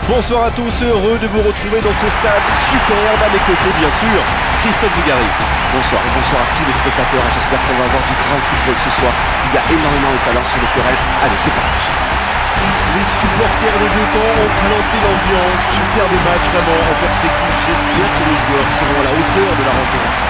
Bonsoir à tous, heureux de vous retrouver dans ce stade superbe. À mes côtés, bien sûr, Christophe Dugarry. Bonsoir et bonsoir à tous les spectateurs. J'espère qu'on va avoir du grand football ce soir. Il y a énormément de talent sur le terrain. Allez, c'est parti. Les supporters des deux camps ont planté l'ambiance. Superbe match vraiment en perspective. J'espère que les joueurs seront à la hauteur de la rencontre.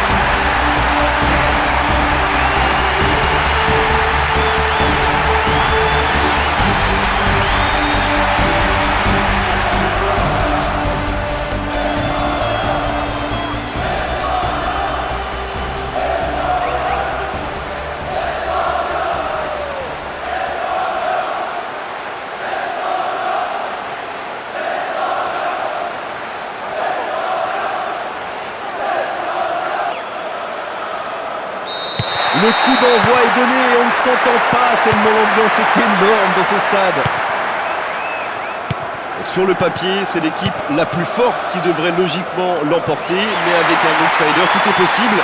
Le coup d'envoi est donné et on ne s'entend pas tellement l'ambiance est énorme dans ce stade. Et sur le papier, c'est l'équipe la plus forte qui devrait logiquement l'emporter, mais avec un outsider, tout est possible.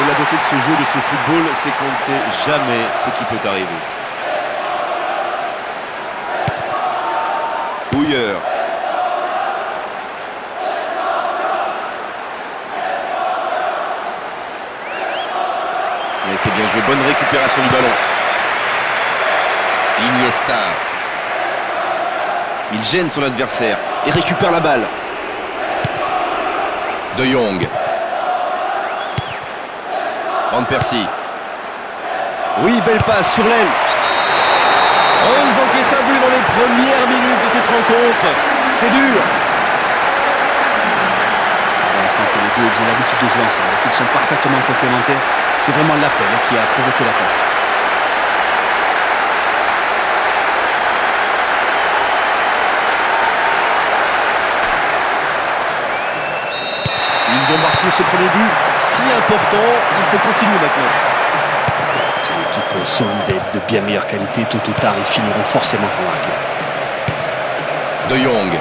Et la beauté de ce jeu, de ce football, c'est qu'on ne sait jamais ce qui peut arriver. Houilleur. Et c'est bien joué, bonne récupération du ballon. Iniesta. Il gêne son adversaire et récupère la balle. De Jong. Van Persie. Oui, belle passe sur l'aile. Oh, ils encaissent un but dans les premières minutes de cette rencontre. C'est dur. On sent que les deux ils ont l'habitude de jouer ensemble, qu'ils sont parfaitement complémentaires. C'est vraiment l'appel qui a provoqué la passe. Ils ont marqué ce premier but si important, il faut continuer maintenant. C'est une équipe solide et de bien meilleure qualité. Tôt ou tard, ils finiront forcément par marquer. De Jong.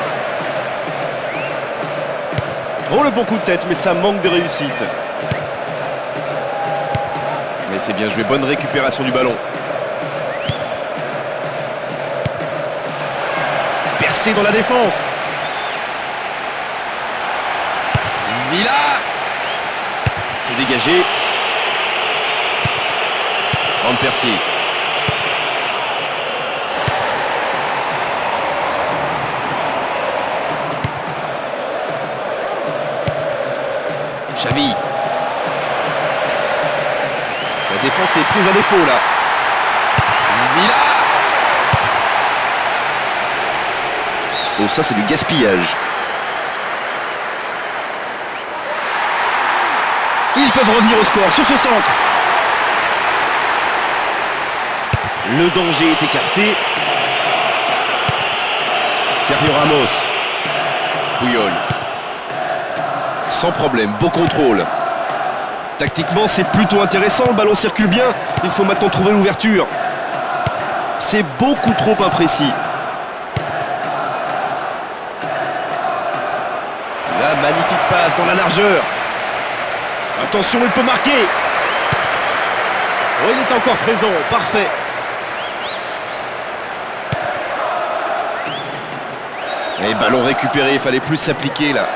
Oh, le bon coup de tête, mais ça manque de réussite. Et c'est bien joué, bonne récupération du ballon. Percé dans la défense. Villa. C'est dégagé. Van Persie. Xavi. La défense est prise à défaut là. Villa. Oh, ça c'est du gaspillage. Ils peuvent revenir au score sur ce centre. Le danger est écarté. Sergio Ramos. Puyol. Sans problème, beau contrôle. Tactiquement, c'est plutôt intéressant, le ballon circule bien. Il faut maintenant trouver l'ouverture. C'est beaucoup trop imprécis. La magnifique passe dans la largeur. Attention, il peut marquer. Oh, il est encore présent, parfait. Et ballon récupéré, il fallait plus s'appliquer là.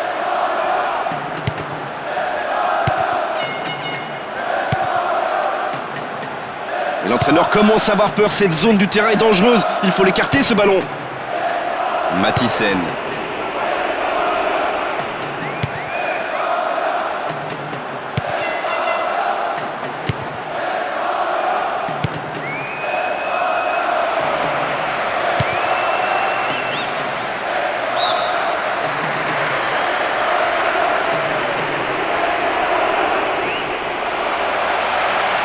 Et l'entraîneur commence à avoir peur, cette zone du terrain est dangereuse. Il faut l'écarter ce ballon. Mathiesen.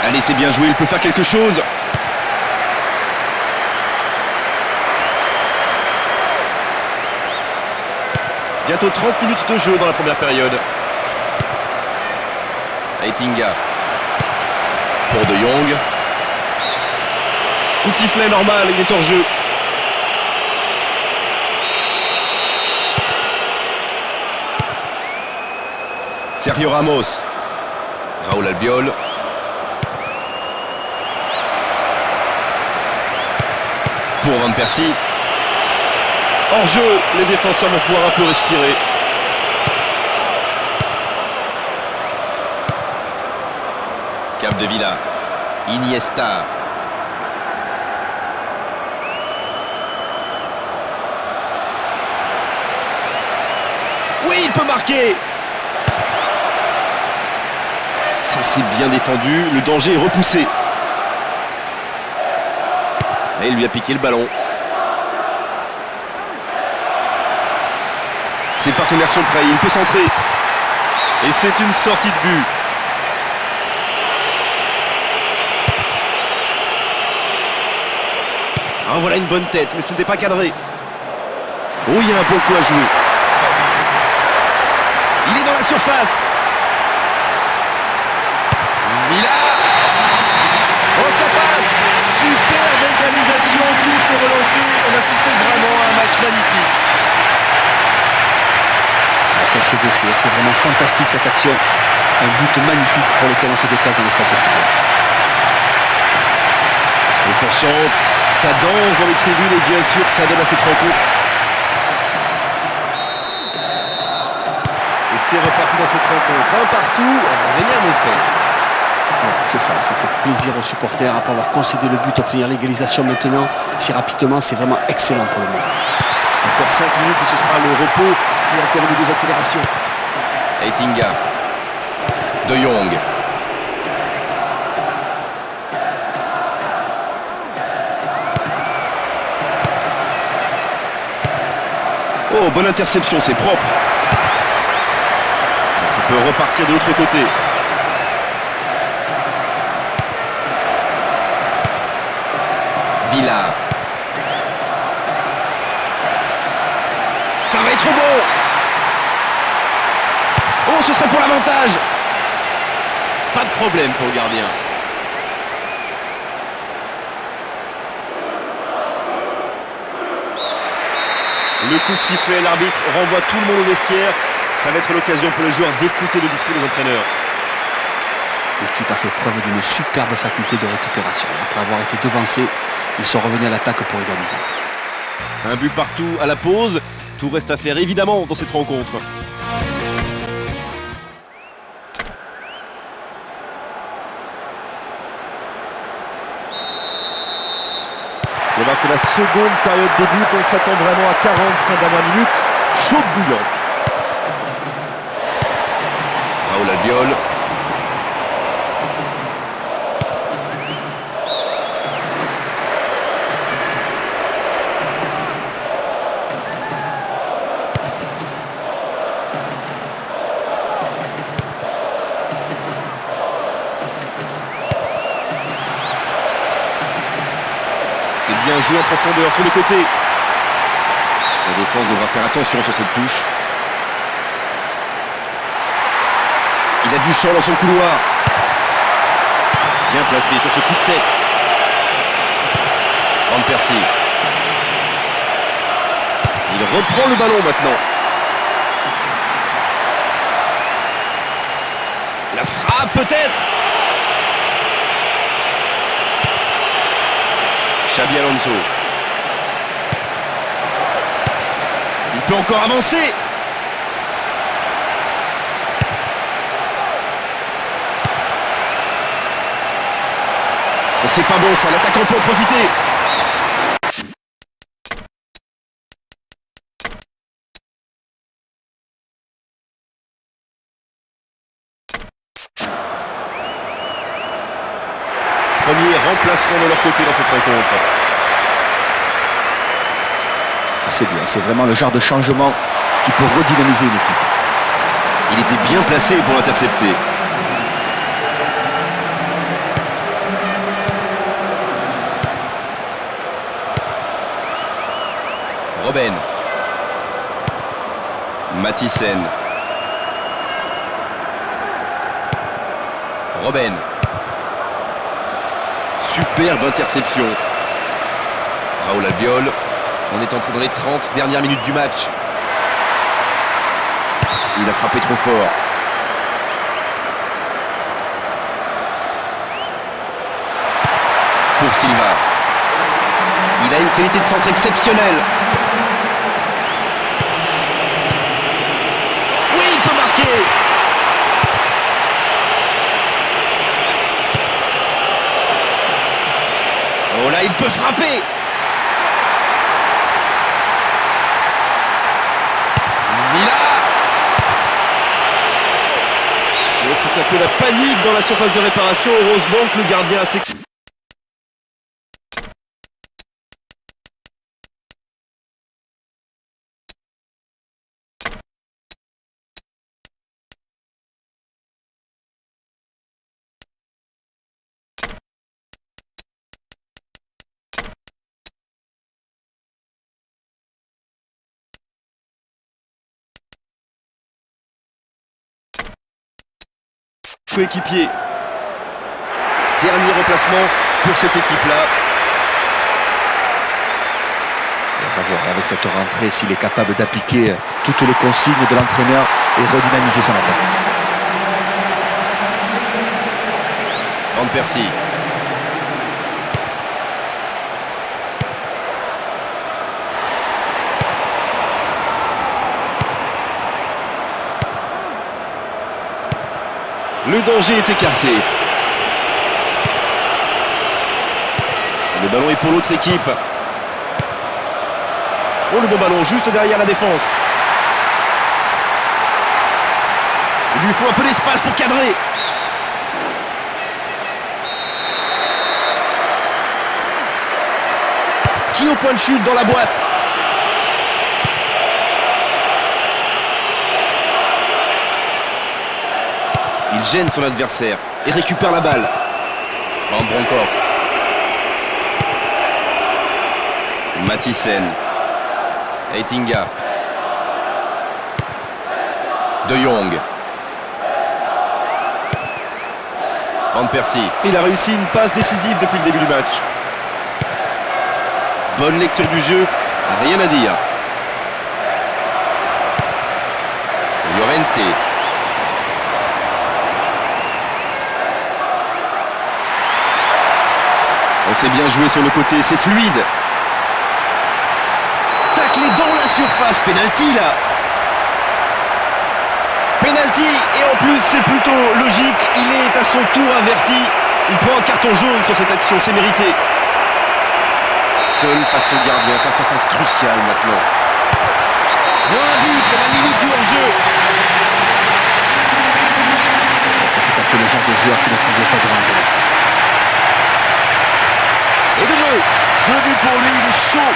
Allez, c'est bien joué, il peut faire quelque chose. Bientôt 30 minutes de jeu dans la première période. Aitinga. Pour De Jong. Coup de sifflet normal, il est hors jeu. Sergio Ramos. Raúl Albiol. Pour Van Persie. Hors-jeu, les défenseurs vont pouvoir un peu respirer. Capdevila, Iniesta. Oui, il peut marquer. Ça c'est bien défendu, le danger est repoussé. Et il lui a piqué le ballon. Ses partenaires sont prêts, il peut centrer. Et c'est une sortie de but. Ah, voilà une bonne tête, mais ce n'était pas cadré. Oh, il y a un bon coup à jouer. Il est dans la surface. Villa. Oh, ça passe. Superbe égalisation, tout est relancé. On assiste vraiment à un match magnifique. Quel chevauché, c'est vraiment fantastique cette action. Un but magnifique pour lequel on se déplace dans les stades de football. Et ça chante, ça danse dans les tribunes et bien sûr ça donne à cette rencontre. Et c'est reparti dans cette rencontre. Un partout, rien n'est fait. Ouais, c'est ça fait plaisir aux supporters après avoir concédé le but, obtenir l'égalisation maintenant si rapidement, c'est vraiment excellent pour le moment. Encore 5 minutes et ce sera le repos. Et encore une ou deux accélérations. Eitinga. De Jong. Oh, bonne interception, c'est propre. Ça peut repartir de l'autre côté. Villa. Ça va être bon. Oh, ce serait pour l'avantage. Pas de problème pour le gardien. Le coup de sifflet, l'arbitre renvoie tout le monde au vestiaire. Ça va être l'occasion pour les joueurs d'écouter le discours des entraîneurs. L'équipe a fait preuve d'une superbe faculté de récupération. Après avoir été devancés, ils sont revenus à l'attaque pour égaliser. Un but partout à la pause. Tout reste à faire évidemment dans cette rencontre. Et alors que la seconde période débute, on s'attend vraiment à 45 dernières minutes, chaude bouillante. Raoul Albiol. Bien joué en profondeur sur les côtés. La défense devra faire attention sur cette touche. Il a du champ dans son couloir. Bien placé sur ce coup de tête. Van Persie. Il reprend le ballon maintenant. La frappe peut-être. Xabi Alonso. Il peut encore avancer. C'est pas bon ça, l'attaquant peut en profiter. Premier remplacement de leur côté dans cette rencontre. C'est bien, c'est vraiment le genre de changement qui peut redynamiser une équipe. Il était bien placé pour l'intercepter. Robben. Mathiesen. Robben. Superbe interception. Raoul Albiol. On est entré dans les 30 dernières minutes du match. Il a frappé trop fort. Pour Silva. Il a une qualité de centre exceptionnelle. peut frapper. Villa. Bon, c'est un peu la panique dans la surface de réparation. Heureusement que le gardien a ses... coéquipier. Dernier remplacement pour cette équipe-là. On va voir avec cette rentrée s'il est capable d'appliquer toutes les consignes de l'entraîneur et redynamiser son attaque. Van Persie. Le danger est écarté. Le ballon est pour l'autre équipe. Oh, le bon ballon juste derrière la défense. Il lui faut un peu d'espace pour cadrer. Qui au point de chute dans la boîte? Il gêne son adversaire et récupère la balle. Van Bronckhorst. Mathiesen. Heitinga. De Jong. Van Persie. Il a réussi une passe décisive depuis le début du match. Bonne lecture du jeu, rien à dire. Llorente. On s'est bien joué sur le côté, c'est fluide. Taclé dans la surface, penalty là. Penalty, et en plus c'est plutôt logique, il est à son tour averti. Il prend un carton jaune sur cette action, c'est mérité. Seul face au gardien, face à face cruciale maintenant. Un but à la limite du hors-jeu. C'est tout à fait le genre de joueur qui ne trouve pas devant le penalty. Et de deux buts pour lui, il est chaud.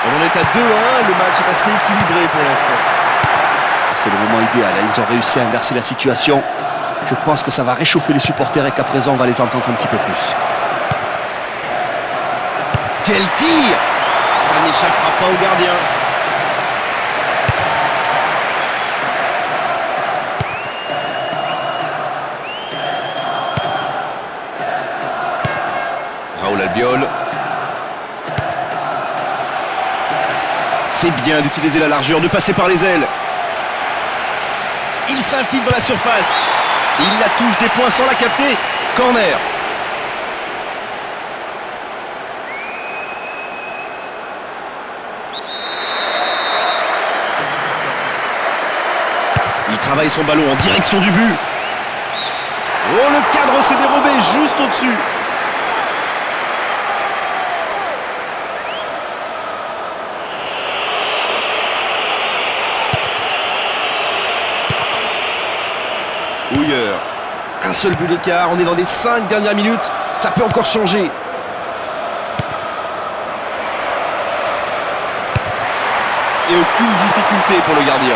On en est à 2-1, le match est assez équilibré pour l'instant. C'est le moment idéal, ils ont réussi à inverser la situation. Je pense que ça va réchauffer les supporters et qu'à présent on va les entendre un petit peu plus. Quel tir! Ça n'échappera pas au gardien. Raoul Albiol. C'est bien d'utiliser la largeur, de passer par les ailes. Il s'infile dans la surface. Il la touche des points sans la capter. Corner. Il travaille son ballon en direction du but. Oh, le cadre s'est dérobé juste au-dessus. Houilleur. Un seul but d'écart, on est dans les 5 dernières minutes, ça peut encore changer. Et aucune difficulté pour le gardien.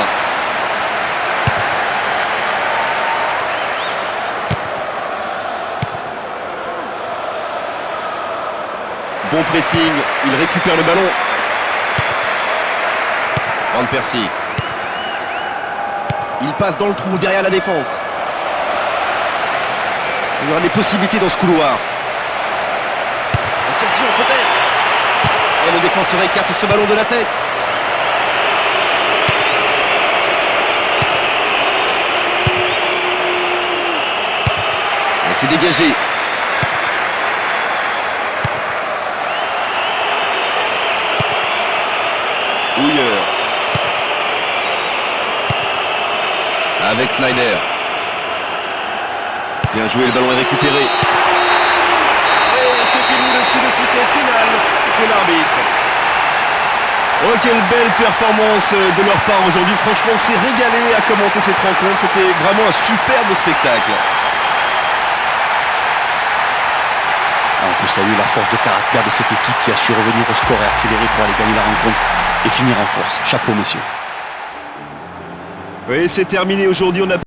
Bon pressing, il récupère le ballon. Van Persie. Il passe dans le trou derrière la défense. Il y aura des possibilités dans ce couloir. Occasion peut-être. Et le défenseur écarte ce ballon de la tête. Et c'est dégagé. Houilleur. avec Sneijder. Bien joué, le ballon est récupéré. Et c'est fini, le coup de sifflet final de l'arbitre. Oh, quelle belle performance de leur part aujourd'hui. Franchement, on s'est régalé à commenter cette rencontre. C'était vraiment un superbe spectacle. On peut saluer la force de caractère de cette équipe qui a su revenir au score et accélérer pour aller gagner la rencontre et finir en force. Chapeau, messieurs. Oui, c'est terminé aujourd'hui. On a